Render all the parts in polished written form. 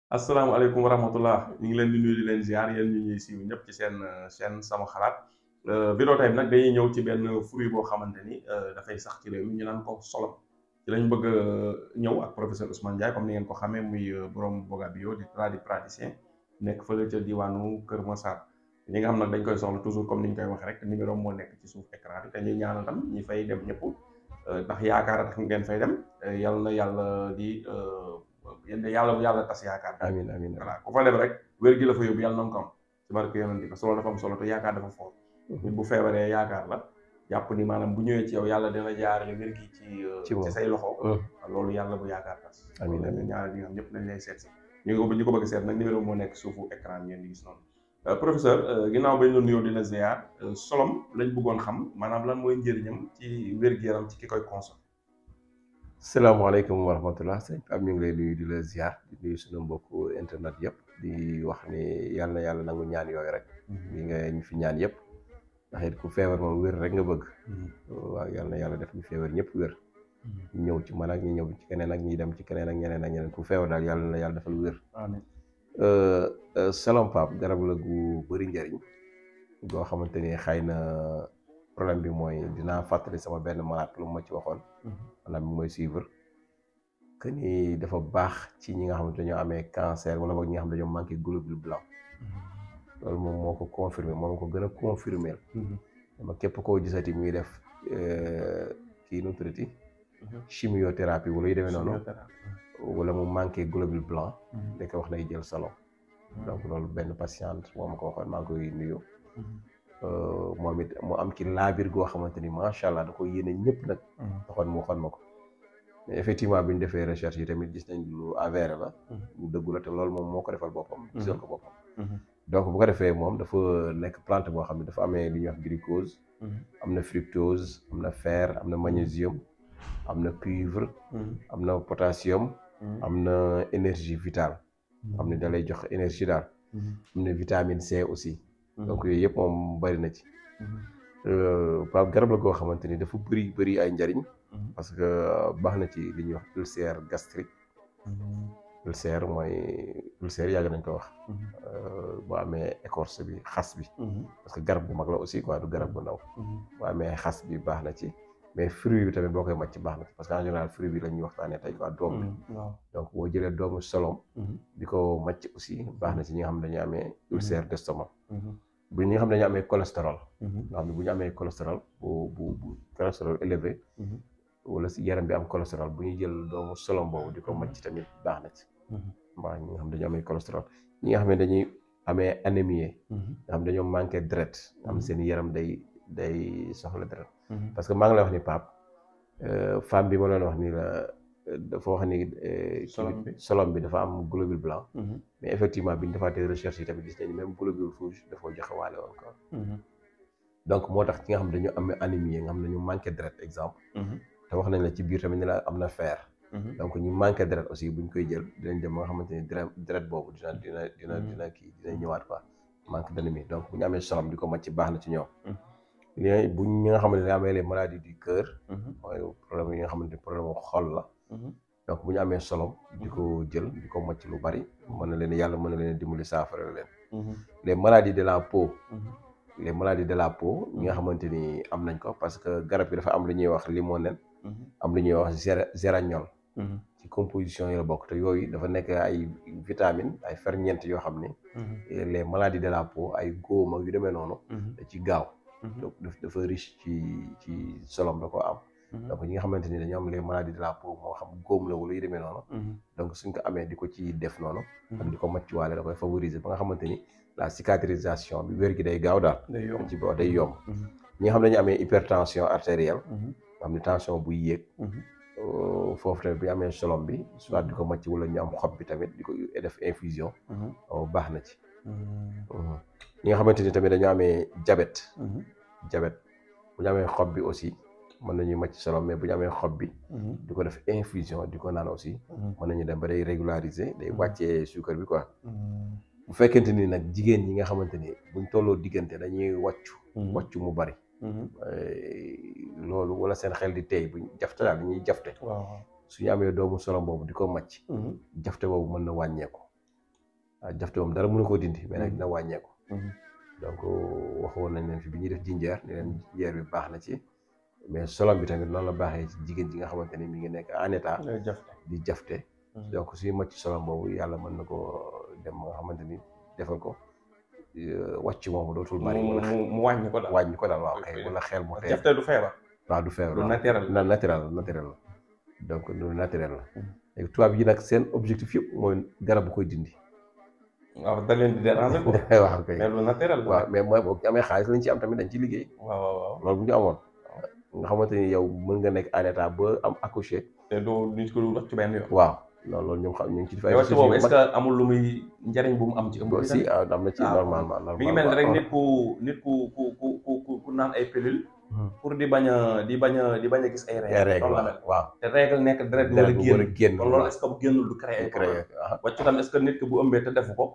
asalaamaaleykum wa rahmatullah ñu ngi leen di nuyu di leen ziar yéen ñu ñuy siiw ñëpp ci seen chaîne sama xalaat vidéo tey nag dañuy ñëw ci benn fruit boo xamante ni dafay sax ci réew mi ñu naan ko solom ci lañ bëgg a ñëw ak professeur Ousmane Ndiaye comme ni ngeen ko xamee muy borom Boga Bio di praticien nekk fële ca diwaanu Kër Massar ñi nga xam nag dañ koy soxla toujours comme ni ñu koy waxee rek numéro moo nekk ci suuf écran bi te ñuy ñaanal tam ñi fay dem ñëpp ndax yaakaar tax ngeen fay dem yal na yàlla di yéen de yàlla bu yàlla tas yaakaar. amiin amiin voilà ku fa dem rek wér gi la fa yóbbu yàlla na nga ko am ci barke yonent bi solo dafa am solo te yaakaar dafa foor nit bu feebaree yaakaar la jàpp ni maanaam bu ñëwee ci yow yàlla dina jaarale wér gi ci say loxo. loolu yàlla bu yaakaar tas. amiin amiin ñaar ñi nga xam ñëpp nañ lay seet si ñu ko bëgg seet nag numéro moo nekk suufu écran ngeen di gis noonu. professeur ginnaaw bañ la nuyoo di la ziar solom lañ bëggoon xam maanaam lan mooy njëriñam ci wér-gu-yaram ci ki koy consommé. salaamaaleykum wa rahmatullah sëñ am ñu ngi lay nuyu di la ziar di nuyu suñu mbokku internet yëpp di wax ni yal na yàlla nangu ñaan yooyu rek. li nga ñu fi ñaan yëpp ndax it ku feebar moom wér rek nga bëgg. waaw yal na yàlla def ñu feebar ñëpp wér. ñu ñëw ci man ak ñu ñëw ci keneen ak ñi dem ci keneen ak ñeneen ak ñeneen ku feebar daal yàlla na yàlla defal wér. amiin. solom Pape garab la gu bëri njëriñ goo xamante ni xëy na problème bi mooy dinaa fàttali sama benn malade lu ma ci waxoon. maanaam bi mooy suivre que ni dafa baax ci ñi nga xamante dañoo amee cancer wala boog ñi nga xam dañoo manqué globule blanc. loolu moom moo ko confirmé moom ko gën a confirmé. dama képp koo gisati muy def kii nu mu tuddati chimiothérapie wala yu demee noonu. wala mu manqué globule blanc. da ko wax nay jël solom. donc loolu benn patiente moo ma ko waxoon maa ngi koy nuyu. moom it mu am ci laabir goo xamante ni macha allah da ko yéene ñëpp nag. taxoon mu waxoon ma ko. mais effectivement bi ñu defee recherche yi tamit gis nañ lu avéré la. lu dëggu la te loolu moom moo ko defal boppam. gisoon ko boppam. donc bu ko defee moom dafa nekk plante boo xam ne dafa amee li ñuy wax glucose. am na fructose am na fer am na magnésium am na cuivre. am na potassium. am na énergie vitale. xam ne da lay jox énergie daal. am na vitamine C aussi. donc yooyu yëpp moom bari na ci. Pape garab la goo xamante ni dafa bëri ay njariñ. parce que baax na ci li ñuy wax ulcère gastrique. ulcère yàgg nañ ko wax. boo amee écorce bi xas bi. parce que garab bu mag la aussi quoi du garab bu ndaw. boo amee xas bi baax na ci. mais fruit bi tamit boo koy màcc baax na ci parce que en général fruit bi la ñuy waxtaanee tey quoi doom bi. donc boo jëlee doomu solom. di ko màcc aussi baax na ci ñi nga xam ne dañuy amee ulcère d'estomac. bu ñi nga xam ne dañu amee cholestérol. nga xam ne bu ñu amee cholestérol bu cholestérol élevé. wala si yaram bi am cholestérol bu ñuy jël doomu solom boobu di ko màcc tamit baax na ci. waaw ñi nga xam ne dañu amee cholestérol ñi nga xam ne dañuy amee anémie. nga xam ne dañoo manqué deret. nga xam seen yaram day soxla deret. parce que maa ngi lay wax ni Pape femme bi ma doon wax ni la dafa wax ni. solom bi dafa am globule blanc. mais effectivement bi ñu defaatee recherche yi tamit gis nañu même globule rouge dafa joxe waale woon ko. donc moo tax ci nga xam ne dañu am anémie nga xam ne dañu manqué deret exemple. te wax nañ la ci biir tamit ni la am na fer. donc ñu manqué deret aussi buñ koy jël dinañ dem ba nga xamante ni deret boobu dina ñëwaat quoi manque d'anémie donc bu ñu amee solom di ko màcc baax na ci ñoom. bu ñi nga xamante ne amee les maladies du cœur. mooy problème yi nga xamante ni problème xol la. donc bu ñu amee solom di ko jël di ko màcc lu bari. mën na leen yàlla mën na leen dimbali saafara leen. les maladies de la peau. les maladies de la peau ñi nga xamante ni am nañ ko parce que garab gi dafa am lu ñuy wax limonène. am lu ñuy wax géraniol. ci composition yi la bokk te yooyu dafa nekk ay vitamines ay ferñeent yoo xam ni. les maladies de la peau ay góom ak yu demee noonu. da ci gaaw. donc dafa riche ci solom da ko am. donc ñi nga xamante ni dañoo am les maladies de la peau moo xam góom la wala yu demee noonu. donc suñ ko amee di ko ci def noonu. ak di ko màccuwaale da koy favoriser ba nga xamante ni la cicatrisation bi wér gi day gaaw daal. day yomb. ñi nga xam ne dañu amee hypertension artérielle. xam ne tension buy yéeg. foofu tamit bu ñu amee solom bi soit di ko màcc wala ñu am xob bi tamit di ko def infusion. baax na ci. ñi nga xamante ni tamit dañoo amee diabète. bu ñu amee xob bi aussi mën nañu màcc solom mais bu ñu amee xob bi. di ko def infusion di ko naan aussi. mën nañu dem ba day régulariser day wàccee suukar bi quoi. bu fekkente ni nag jigéen ñi nga xamante ni buñ tolloo diggante dañuy wàccu mu bari. loolu wala seen xel di tey buñ jafte daal dañuy jafte. suñu amee doomu solom boobu di ko màcc. jafte boobu mën na wàññeeku. waaw jafte moom dara mënu koo dindi mais nag dina wàññeeku. donc waxoon nañ leen fi bi ñuy def jinjeer ni leen jinjeer bi baax na ci mais solom bi tamit noonu la baaxee ci jigéen ji nga xamante ni mi ngi nekk en état di jafte. donc suy màcc solom boobu yàlla mën na ko dem nga xamante ni defal ko wàcc moomu dootul bari. mu wàññi ko daal waaw kay wala xel mu xeer. jafte du feebar. waaw du feebar lu naturel la donc lu naturel la. léegi tubaab yi nag seen objectif yëpp mooy garab bu koy dindi. waaw da leen di déranger ko. waaw kay mais lu naturel la. waaw mais mooy boo amee xaalis lañ ci am tamit dañ ci liggéey. waaw loolu bu ñu amoon. nga xamante ni yow mën nga nekk en état ba am accouché. te doo nit ko wax ci benn yoon. waaw loolu ñoom xam ñu ngi ci def ay recherche boobu est-ce que amul lu muy njariñ bu mu am ci ëmb bi. si am na ci normalement. mi ngi mel ni rek nit ku naan ay pilule. pour di bañ a gis ay règle. waaw te règle nekk deret bi war a génn. kon loolu waaw est-ce que bu génnul du créer ay problème. wàccu tam est-ce que nit ki bu ëmbee te defu ko.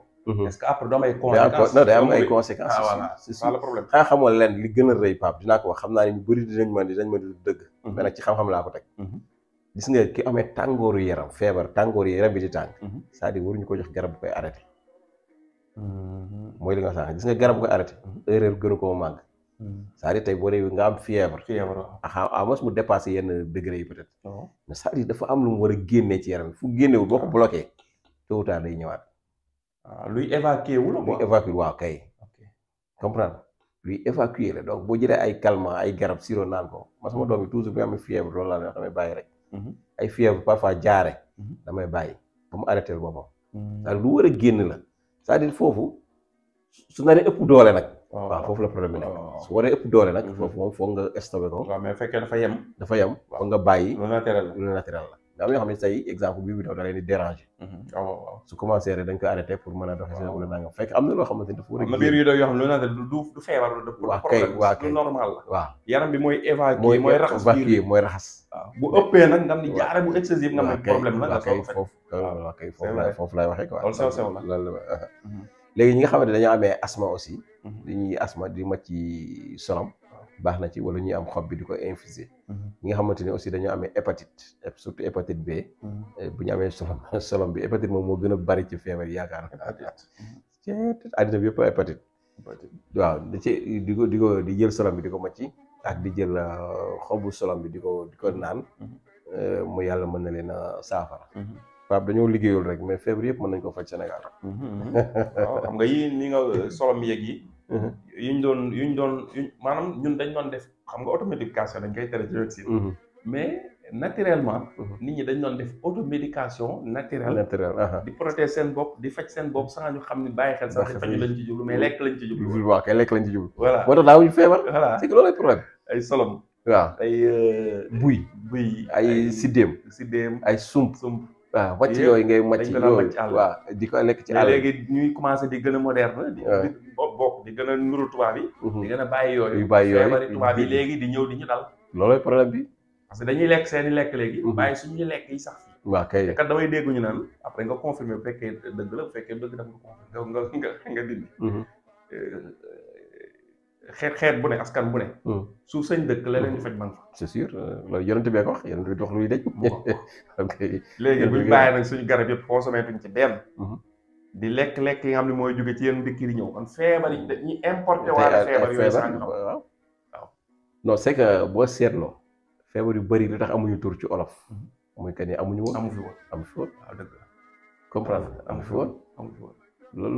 est-ce que après doom ay conséquences. non day am ay conséquences. voilà c'est ça le problème. xanaa xamoo leen li gën a rëy Pape dinaa ko wax xam naa ne ñu bëri dinañ ma di dëgg. mais nag ci xam-xam laa ko teg. gis nga ki amee tàngooru yaram feebar tàngooru yaram bi di tàng. c'est-à-dire waruñu ko jox garab bu koy arrêté. mooy li nga wax gis nga garab bu koy arrêté. erreur gënu koo màgg. c'est-à-dire tey boo dee nga am fièvre. à moins mu dépassé yenn degré yi peut-être. mais c'est-à-dire dafa am lu mu war a génnee ci yaram fu génnewul boo ko bloqué tôt ou tard day ñëwaat. luy évacuer wu la quoi. luy évacuer waaw kay. comprendre luy évacuer la donc boo jëlee ay calmant ay garab sirop naan ko ma sama doom bi toujours bu amee fièvre loolu laa ne damay bàyyi rek. ay fièvre parfois jaare damay bàyyi ba mu arrêté boppam. c'est-à-dire lu war a génn la c'est-à-dire foofu su naree ëpp doole nag. waaw foofu la problème bi nekk su waree ëpp doole nag. foofu moom foog nga stoppé ko. waaw mais fekkee dafa yem. foog nga bàyyi. lu naturel la. nga am yoo xam ne say exemple bii bi daw da leen di déranger. waaw su commencé rek dañ ko arrêté pour mën a doxee seen wala nanga fekk am na loo xamante ni dafa war a. am na biir yu doy yoo xam ne lu naturel du feebar la. waa kay lu normal la. waaw yaram bi mooy évacuer mooy raxas biir mooy raxas. waaw bu ëppee nag nga xam ni jaare bu excessif nga xam ne problème la nga soog waaw kay foofu lay waxee quoi. loolu sew la loolu léegi ñi nga xamante dañoo amee asthme aussi. dañuy asthme di màcc ci solom baax na ci wala ñuy am xob bi di ko infuser. ñi nga xamante ni aussi dañoo amee hépatite surtout hépatite B. bu ñu amee solom bi hépatite moom moo gën a bari ci feebar yi yaakaar naa. àddina bi yëpp hépatite. waaw da ci di jël solom bi di ko màcc ak di jël xobu solom bi di ko naan. mu yàlla mën na leen a saafara. Pape dañoo liggéeyul rek mais feebar yëpp mën nañ ko faj Sénégal. waaw xam nga yii ni nga solom yeeg yi. yuñ doon maanaam ñun dañ doon def xam nga automédication dañ koy tere ci médecine. mais naturellement. nit ñi dañ doon def automédication naturelle. di protéger seen bopp di faj seen bopp sans ñu xam ni bàyyi xel sax faju lañ ci jublu mais lekk lañ ci jublu. waaw kay lekk lañ ci jublu. voilà moo tax daawuñu feebar. voilà c'est que loolu ay problème. ay solom. waaw ay buy. ay siddéem. ay sump. waaw wàcc yooyu ngay màcc yooyu waaw di ko lekk ci àll léegi ñuy commencé di gën a moderne di bokk di gën a nuru tubaab yi di gën a bàyyi yooyu feebari tubaab yi léegi di ñëw di ñu dal loolooy problème bi parce que dañuy lekk seeni lekk léegi bàyyi suñu lekk yi sax fii waaw kay te kat damay dégg ñu naan après nga confirmer bu fekkee dëgg la bu fekkee dëgg dafa nga dindi xeet bu ne askan bu ne suuf sañ dëkk la leen di faj man fa c'est sûr loolu yonent bee ko wax yonent bi wax luy daj léegi buñ bàyyi nag suñu garab yëpp consommé tuñ ci benn di lekk-lekk yi nga xam ne mooy jóge ci yenn dëkk yi ñëw kon feebar yi dañuy importé waale feebar yooyu sax nga xam waaw non c'est que boo seetloo feebar yu bëri li tax amuñu tur ci olof muy que ni amuñu woon amu fi woon waaw dëgg comprendre amu fi woon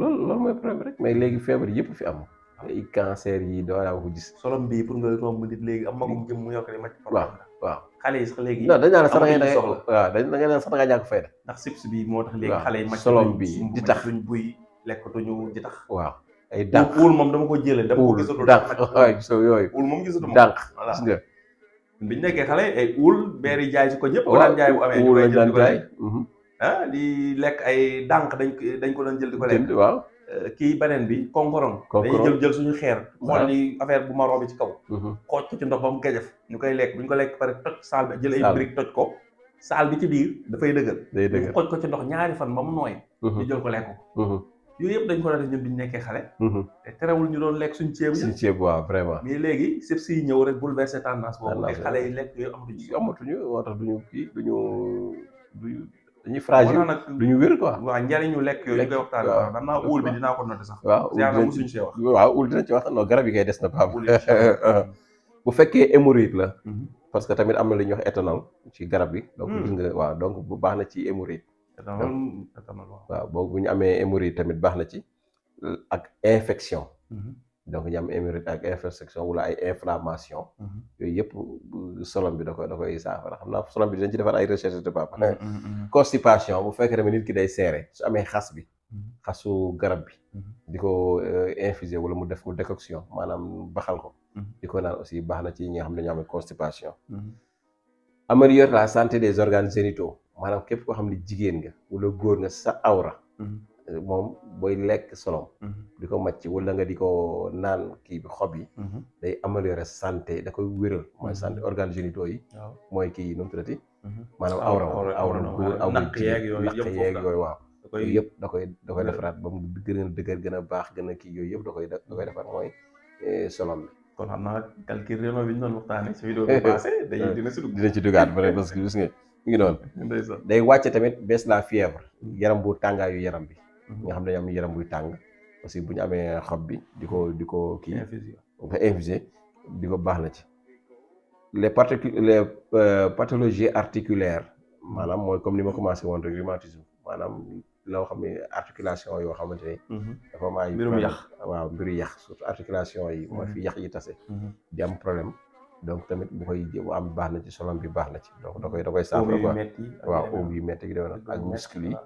loolu mooy problème rek mais léegi feebar yëpp fi am ay cancer yi doo daa ko gis. solom bii pour nga romb nit léegi am magum jëm mu yokk ne màcc. waaw xale yi sax léegi. non dañ naan sax da ngay waaw dañ naan sax da nga ñàkk fayda. ndax chips bi moo tax léegi xale yi màcc. solom bi di tax duñ buy lekkatuñu di tax. waaw ay dànq uul moom dama ko jëlee. dama ko gisatul dànq waaw gisoo yooyu. uul moom gisatuma dànq voilà gis nga. biñ nekkee xale ay uul beer yi jaay si ko ñëpp. daan jaay bu amee ñu koy jël di ko lekk di lekk ay dànq dañ ko doon jël di ko lekk. waaw. kii beneen bi konkorong dañuy jël suñu xeer xool ni affaire bu marron bi ci kaw xooj ko ci ndox ba mu gejef ñu koy lekk bu ñu ko lekk pare toj saal bi jël ay brique toj ko saal bi ci biir dafay dëgër xooj ko ci ndox ñaari fan ba mu nooy ñu jël ko lekk ko yooyu yëpp dañ ko def ñun bi ñu nekkee xale te terewul ñu doon lekk suñu ceeb waaw vraiment mais léegi sëb si ñëw rek bouleversé tendance boobu te xale yi lekk yooyu amatuñu moo tax duñu kii duñu dañuy fragile moo tax nag duñu wér quoi. waaw njariñu lekk yooyu ñu koy waxtaane waaw daan naa uul bi dinaa ko noté sax waaw ziar mosuñu see wax waaw ul dina ci wax non garab yi kay des na Pape. uul incha allah bu fekkee hémorroïde la parce que tamit am na lu ñuy wax éthanol ci garab bi donc gis nga waaw donc bu baax na ci hémorroïde waaw boobu bu ñu amee hémorroïde tamit baax na ci ak infection donc ñu am hémorroïde ak infection wala ay inflammation yooyu yëpp solom bi da koy saafara xam naa solom bi dinañ ci defar ay recherche de Pape. Constipation bu fekkee tamit nit ki day seere su amee xas bi xasu garab bi di ko infuser wala mu def ko décoction maanaam baxal ko di ko naan aussi baax na ci ñi nga xam ne dañoo amee constipation. Améliorer la santé des organes génitaux maanaam képp koo xam ne jigéen nga wala góor nga sa awra moom booy lekk solom di ko màcc wala nga di ko naan kii bi xob yi day améliorer santé da koy wéral mooy santé organes génitaux yi mooy kii nu mu tuddati maanaam awra góor awra jigéen naq yeeg yooyu waaw yooyu yëpp da koy defaraat ba mu gën a dëgër gën a baax gën a kii yooyu yëpp da koy defar mooy solom bi kon xam naa calcul réno bi ñu doon waxtaanee si vidéo bi passé dina ci dugaat ba parce que gis nga mi ngi noonu day wàcce tamit baisse la fièvre yaram bu tàngaayu yaram bi nga xam ne am yaram buy tàng aussi bu ñu amee xob bi di ko kii infusé di ko baax na ci les pathologies articulaires maanaam mooy comme ni ma commencé woon rek rhumatisme maanaam loo xam ne articulation yoo xamante ni dafa am ay mbirum yax waaw mbiru yax surtout articulation yi mooy fi yax yi tase di am problème donc tamit bu koy am baax na ci solom bi baax na ci donc da koy saafara quoi waaw oom yu metti gi demee ak muscle yi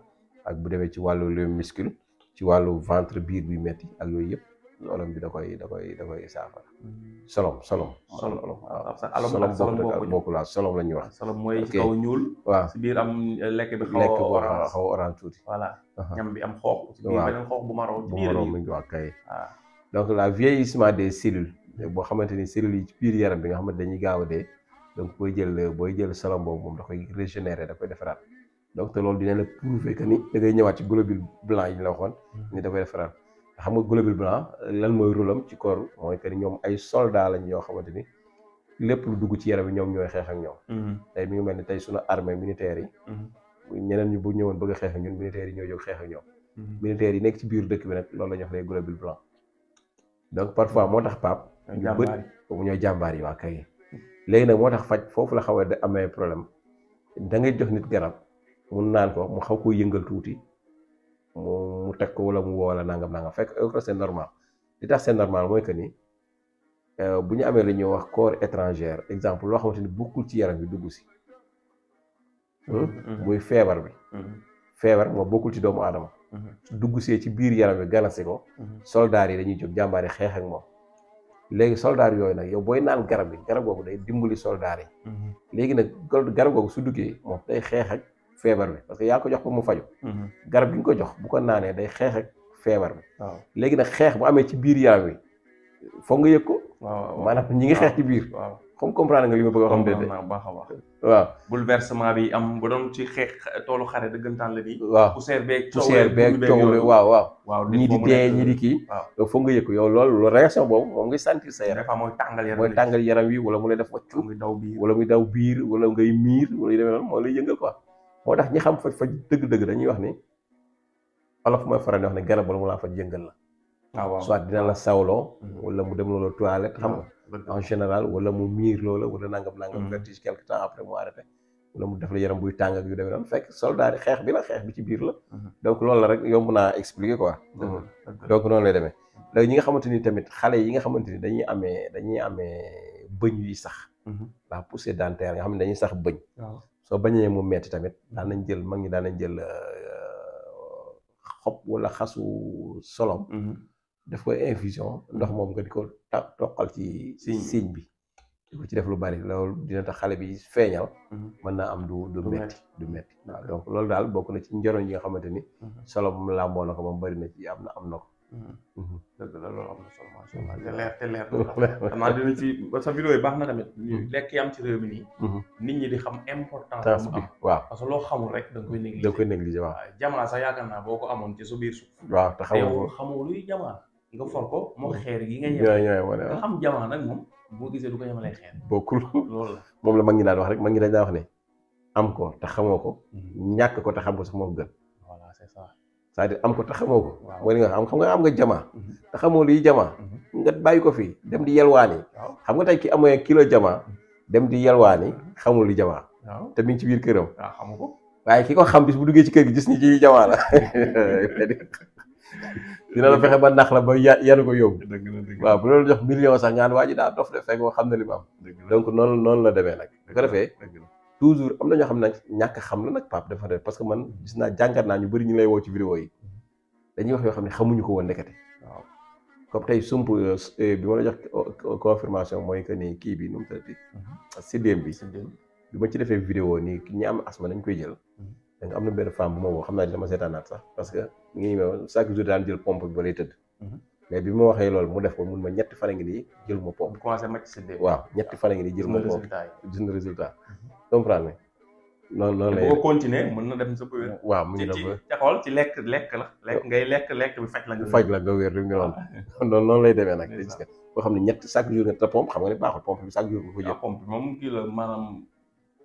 ak bu demee ci wàllu le muscle ci wàllu ventre biir bi metti ak yooyu yëpp solom bi da koy saafara solom bokkul waaw solom la ñuy wax solom mooy ci kaw ñuul waaw si biir am lekk bi xaw orange tuuti voilà ñam bi am xoox si biir beneen xoox bu marron mi ngi wax kay donc la vieillissement des cellules boo xamante ni cellules yi ci biir yaram bi nga xamante dañuy gaaw a dee donc booy jël solom boobu moom da koy régénérer da koy defaraat donc te loolu dina la prouver que ni da ngay ñëwaat ci globule blanc yi ñu la waxoon ni da koy defaraat xam nga globule blanc lan mooy rôle am ci corps mooy que ni ñoom ay soldats lañ yoo xamante ni lépp lu dugg ci yaram bi ñoom ñooy xeex ak ñoom tey mi ngi mel ni tey suñu armée militaire yi ñeneen ñu bu ñëwoon bëgg a xeex ak ñun militaires yi ñoo jóg xeex ak ñoom militaires yi nekk ci biir dëkk bi nag loolu la ñuy wax les globules blancs donc parfois moo tax Pape ñu bëri boobu ñooy jàmbaar yi waa kay léegi nag moo tax faj foofu la xaw a amee problème da ngay jox nit garab mu naan ko mu xaw koo yëngal tuuti mu teg ko wala mu woo la nangam fekk c'est normal li tax c'est normal mooy que ni bu ñu amee lu ñuy wax corps étranger exemple loo xamante ni bokkul ci yaram bi dugg si muy feebar bi feebar moo bokkul ci doomu aadama dugg see ci biir yaram bi ganasi ko soldats yi dañuy jóg jàmbaar yi xeex ak moom léegi soldats yooyu nag yow booy naan garab bi garab googu day dimbali soldats yi léegi nag garab googu su duggee moom day xeex ak feebar bi parce que yaa ko jox ko mu faju garab gi nga ko jox bu ko naanee day xeex ak feebar bi léegi nag xeex bu amee ci biir yaram wi foog nga yëg ko maanaam ñi ngi xeex ci biir comme comprendre nga li ma bëgg a xam de baax a baax waaw bouleversement bi am bu doon ci xeex toolu xare dëggantaan la nii waaw poussière beeg coow li waaw ñii di dee ñii di kii waaw foog nga yëg ko yow loolu réaction boobu moom ngay sentir sa yaram des fois mooy tàngal yaram wi wala mu lay def waccu wala muy daw biir wala ngay miir wala yu demee noonu moo lay yëngal quoi moo tax ñi xam faj dëgg-dëgg dañuy wax ni olof mooy faral di wax ne garab wala mu laa faj yëngal la soit dina la sawloo wala mu dem loola toilette xam nga en général wala mu miir loola wala nangam nga tige quelque temps après mu arrêté wala mu def la yaram buy tàng ak yu demee noonu fekk soldat yi xeex bi la xeex bi ci biir la donc loolu la rek yomb naa expliquer quoi donc noonu lay demee léegi ñi nga xamante ni tamit xale yi nga xamante ni dañuy amee bëñ yi sax la poussée dentaire nga xam ne dañuy sax bëñ soo bañee mu metti tamit daan nañ jël mag ñi daan nañ jël xob wala xasu solom def ko infusion ndox moom nga di ko toqal ci siiñ bi di ko ci def lu bari loolu dina tax xale bi feeñal mën naa am du metti waaw donc loolu daal bokk na ci njëriñ yi nga xamante ni solom làmboo na ko moom bari na ci am na ko dëgg la loolu am na solo macha allah te leer xam naa dinañ ci sa vidéo yi baax na tamit lekk yi am ci réew mi nii nit ñi di xam importance mu am waaw parce que loo xamul rek da nga koy négliger waaw jamaa sax yaakaar naa boo ko amoon ci sa biir suuf waaw te xamoo luy jamaa nga for ko moo xeer gi nga nga xam jamaa nag moom boo gisee du ko yemalee xeer bokkul loolu la moom la mag ñi daan wax rek mag ñi dañ daan wax ne am ko te xamoo ko. ñàkk ko te xam ko sax moo gën. voilà c'est ça. c'est-à-dire am ko te xamoo ko. waaw mooy li nga xam nga am nga jamaa. te xamoo liy jamaa. nga bàyyi ko fii dem di yelwaani. xam nga tey ki amee kilo jamaa dem di yelwaani xamul li jamaa. waaw te mi ngi ci biir këram. waaw xamu ko. waaye ki ko xam bis bu duggee ci kër gi gis ni ci jamaa la dina la fexe ba nax la ba yanu ko yóbbu. dëgg la dëgg waaw bu loolu jox million sax ñaan waa ji daa dof de fekk moo xam ne li mu am. donc noonu la demee nag. bu ko defee toujours am na ñoo xam ne ñàkk xam la nag Pape dafa def parce que man gis naa jàngat naa ñu bëri ñu lay woo ci vidéo yi dañuy wax yoo xam ne xamuñu ko woon ndekete. waaw comme tey sump bi ma la jox confirmation mooy que ni kii bi nu mu tëddee. siddéem bi bi ma ci defee vidéo nii ñi am asma nañ koy jël. donc am na benn femme bu ma woo xam naa dama seetaanaat sax parce que mi ngi ñëw chaque jour daan jël pompe bi ba lay tëdd. mais bi ma waxee loolu mu def ko mun ma ñetti fan a ngi nii jël ma pompe. commencé màcc siddéem. waaw ñetti fan a ngi nii jël ma pompe gis na résultat comprendre noonu lay boo continuer mën na dem sa wér. waaw mu ngi dem ba ci xool ci lekk la ngay lekk bi faj la nga wér du ngi noonu lay demee nag gis nga boo xam ne ñett chaque jour nga te pompe xam nga ne baaxul pompe bi chaque jour nga ko jël. pompe bi moom kii la maanaam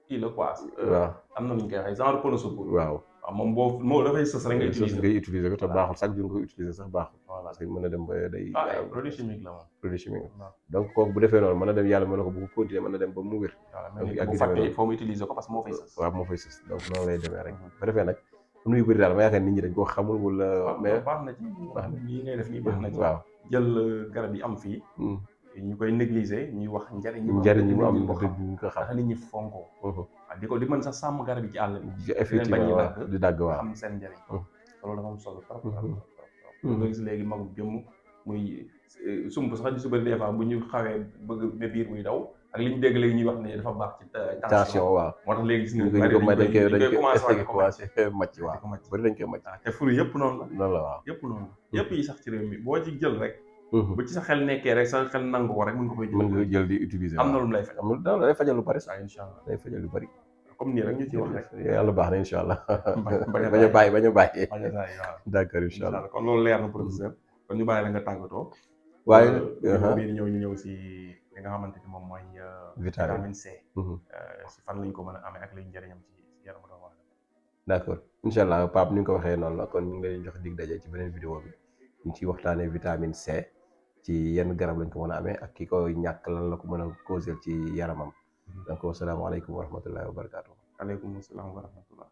kii la quoi. waaw am na nu ñu koy waxee genre pneu secours. waaw moom moo dafay sës rek ngay utiliser ko te baaxul chaque jour nga koy utiliser sax baaxul. parce que mën na dem ba day. produit chimique la moom. produit chimique donc kooku bu defee noonu mën na dem yàlla mën na ko bu ko continuer mën na dem ba mu wér. donc bu fàttee il faut mu utiliser ko parce que moo fay sës. waaw moo fay sës donc noonu lay demee rek. bu defee nag am na yu bëri daal ma yaakaar nit ñi dañ koo xamul wala. mais baax na ci lii ngay def nii baax na ci. waaw jël garab yi am fii. ñu koy négliger ñuy wax njariñ yi mu am dëgg ñu ko xam nit ñi fonko di ko di mën sax sàmm garab yi ci àll bi. effectivement di dagg waaw xam seen njariñ. loolu dafa am solo trop. nga gis léegi magum jëmm muy sump sax di su bëri des fois bu ñu xawee bëgg ba biir muy daw ak li ñu dégg léegi ñuy wax ne dafa baax ci tension waaw moo tax léegi gis nga dañ koy commencé macc waaw bëri dañ koy macc te fruit yëpp noonu la noonu la waaw yëpp noonu la yëpp yi sax ci réew mi boo ci jël rek bu ci sa xel nekkee rek sa xel nangu ko rek mën nga koy mën nga jël di utiliser am na lu mu lay faj da lay fajal lu bari sax incha allah day fajal lu bari comme nii rek ñu ci wax rek yàlla baax na incha allah bañ a bàyyi waaw d'accord incha allah kon loolu leer na professeur kon ñu bàyyi la nga tàggatoo waaye bii di ñu ñëw si li nga xamante ni moom mooy vitamine C si fan lañ ko mën a amee ak liñ njëriñam ci yaramu doomu aadama d'accord incha allah Pape ni nga ko waxee noonu la kon ñu ngi lay jox dig daje ci beneen vidéo bi ñu ciy waxtaanee vitamine C ci yenn garab lañ ko mën a amee ak ki koy ñàkk lan la ko mën a causé ci yaramam donc asalaamaaleykum wa rahmatullahi wa barakaatu. aleykum salaam wa rahmatullah.